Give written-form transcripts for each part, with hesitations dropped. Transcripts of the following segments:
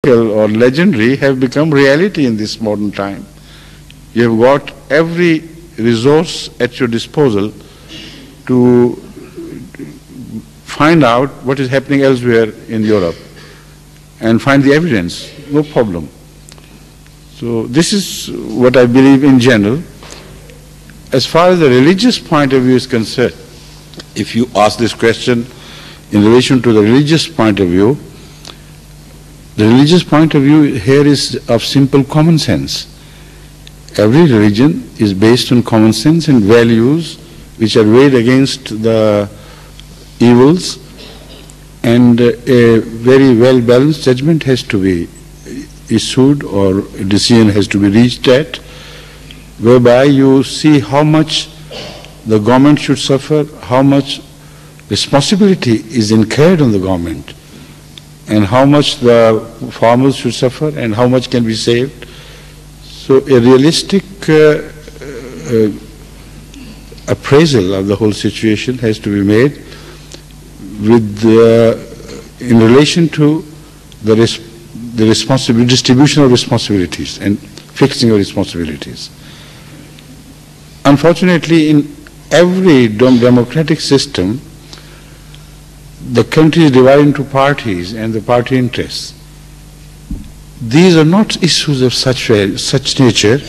or legendary have become reality in this modern time. You have got every resource at your disposal to find out what is happening elsewhere in Europe and find the evidence, no problem. So this is what I believe in general. As far as the religious point of view is concerned, if you ask this question in relation to the religious point of view, the religious point of view here is of simple common sense. Every religion is based on common sense and values which are weighed against the evils, and a very well-balanced judgment has to be issued or a decision has to be reached at, whereby you see how much the government should suffer, how much responsibility is incurred on the government, and how much the farmers should suffer and how much can be saved. So a realistic appraisal of the whole situation has to be made with in relation to the distribution of responsibilities and fixing of responsibilities. Unfortunately, in every democratic system, the country is divided into parties and the party interests. These are not issues of such nature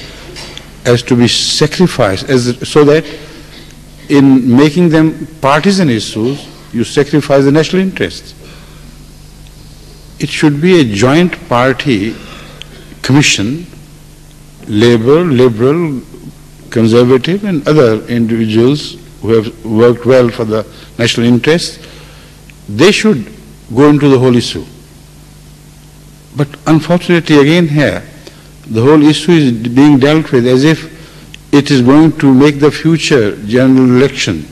as to be sacrificed, so that in making them partisan issues, you sacrifice the national interests. It should be a joint party commission, Labour, Liberal, Conservative and other individuals who have worked well for the national interests. They should go into the whole issue. But unfortunately again here, the whole issue is being dealt with as if it is going to make the future general election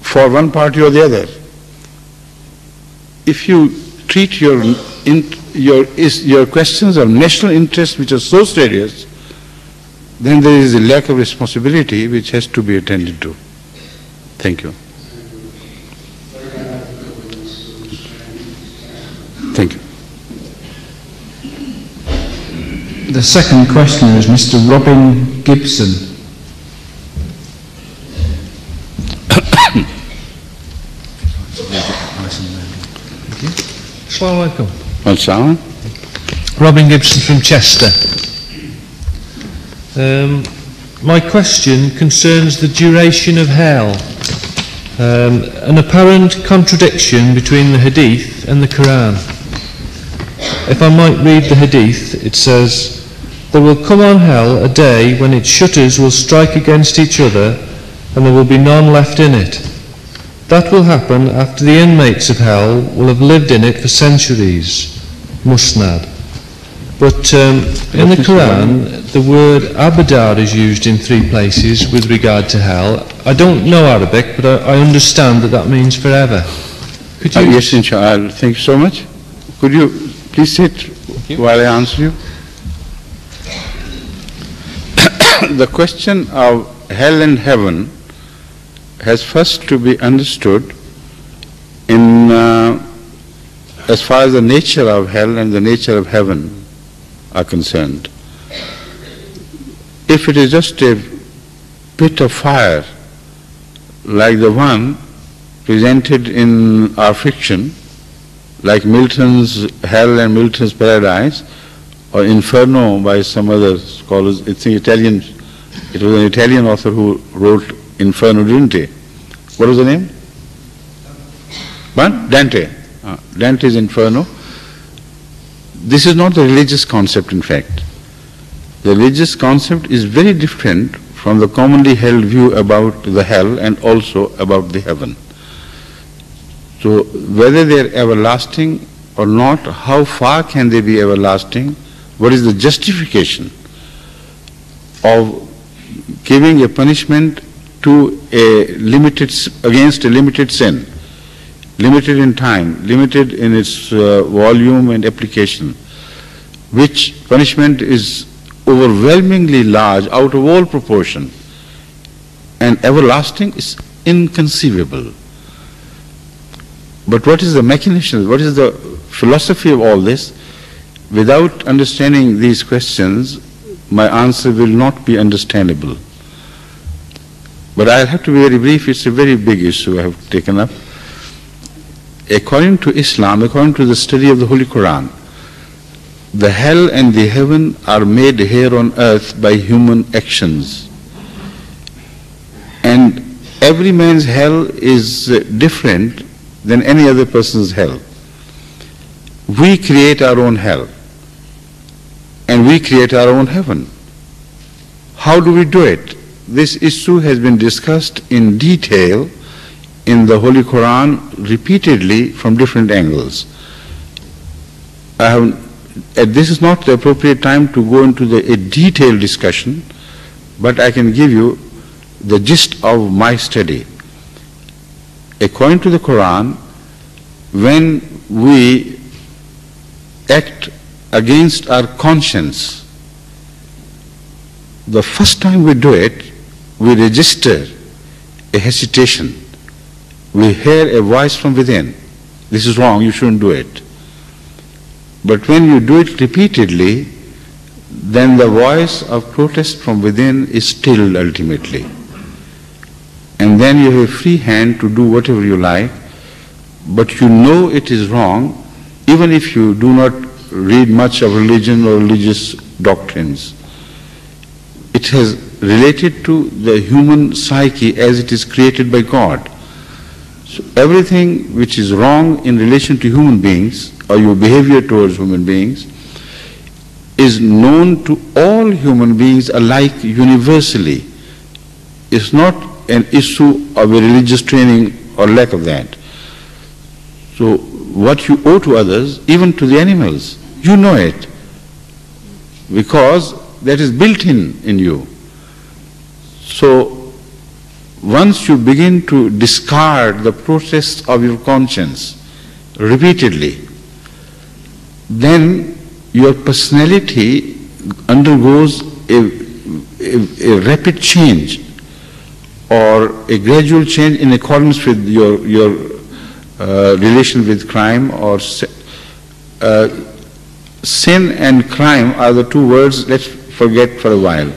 for one party or the other. If you treat your questions of national interest which are so serious, then there is a lack of responsibility which has to be attended to. Thank you. Thank you. The second questioner is Mr. Robin Gibson. Assalamu alaikum. Assalamu. Robin Gibson from Chester. My question concerns the duration of hell. An apparent contradiction between the Hadith and the Quran. If I might read the Hadith, it says, "There will come on hell a day when its shutters will strike against each other and there will be none left in it. That will happen after the inmates of hell will have lived in it for centuries." Musnad. But in the Quran, the word abadar is used in 3 places with regard to hell. I don't know Arabic, but I understand that that means forever. Could you... Yes, inshallah. Thank you so much. Could you please sit while I answer you? The question of hell and heaven has first to be understood in as far as the nature of hell and the nature of heaven are concerned. If it is just a pit of fire like the one presented in our fiction, like Milton's Hell and Milton's Paradise, or Inferno by some other scholars, it's Italian, it was an Italian author who wrote Inferno, didn't he? What was the name? What? Dante. Dante's Inferno. This is not a religious concept, in fact. The religious concept is very different from the commonly held view about the hell and also about the heaven. So whether they are everlasting or not, how far can they be everlasting? What is the justification of giving a punishment to against a limited sin, limited in time, limited in its volume and application, which punishment is overwhelmingly large, out of all proportion, and everlasting is inconceivable. But what is the mechanism, what is the philosophy of all this, without understanding these questions, my answer will not be understandable. But I'll have to be very brief. It's a very big issue I have taken up. According to Islam, according to the study of the Holy Quran, the hell and the heaven are made here on earth by human actions. And every man's hell is different than any other person's hell. We create our own hell, and we create our own heaven. How do we do it? This issue has been discussed in detail in the Holy Quran repeatedly from different angles. This is not the appropriate time to go into a detailed discussion, but I can give you the gist of my study. According to the Quran, when we act against our conscience, the first time we do it, we register a hesitation. We hear a voice from within. This is wrong, you shouldn't do it. But when you do it repeatedly, then the voice of protest from within is stilled ultimately. And then you have a free hand to do whatever you like, but you know it is wrong, even if you do not read much of religion or religious doctrines. It has related to the human psyche as it is created by God. So everything which is wrong in relation to human beings, or your behavior towards human beings, is known to all human beings alike universally. It's not an issue of a religious training or lack of that. So what you owe to others, even to the animals, you know it, because that is built in you. So once you begin to discard the process of your conscience repeatedly, then your personality undergoes a rapid change or a gradual change in accordance with your relation with crime or sin and crime are the two words let's forget for a while,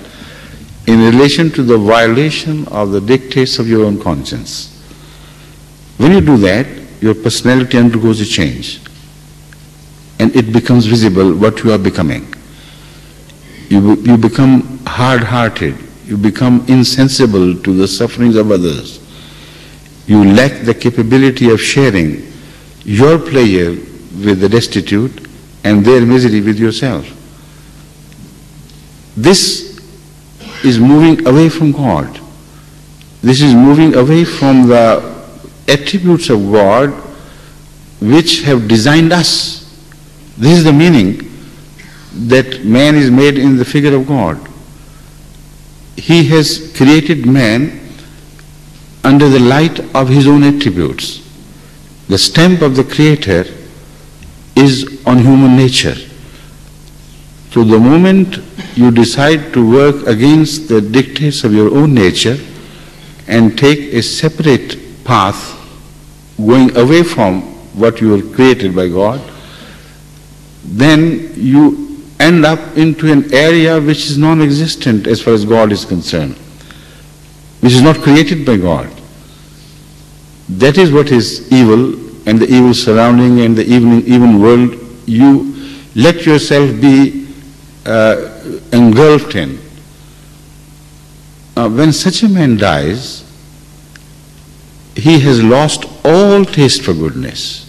in relation to the violation of the dictates of your own conscience. When you do that, your personality undergoes a change, and it becomes visible what you are becoming. You become hard-hearted, you become insensible to the sufferings of others. You lack the capability of sharing your pleasure with the destitute and their misery with yourself. This is moving away from God. This is moving away from the attributes of God which have designed us. This is the meaning that man is made in the figure of God. He has created man under the light of his own attributes. The stamp of the Creator is on human nature. So the moment you decide to work against the dictates of your own nature and take a separate path going away from what you were created by God, then you end up into an area which is non-existent as far as God is concerned, which is not created by God. That is what is evil, and the evil surrounding and the evil world you let yourself be engulfed in. When such a man dies, he has lost all taste for goodness.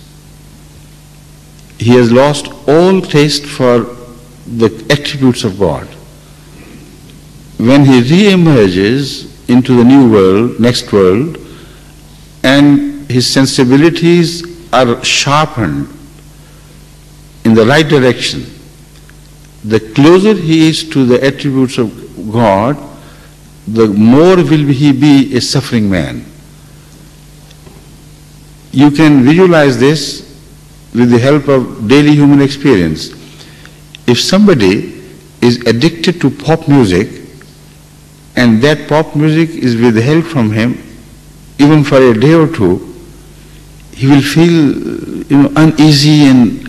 He has lost all taste for the attributes of God. When he re-emerges into the new world, next world, and his sensibilities are sharpened in the right direction, the closer he is to the attributes of God, the more will he be a suffering man. You can visualize this with the help of daily human experience. If somebody is addicted to pop music and that pop music is withheld from him even for a day or two, he will feel uneasy and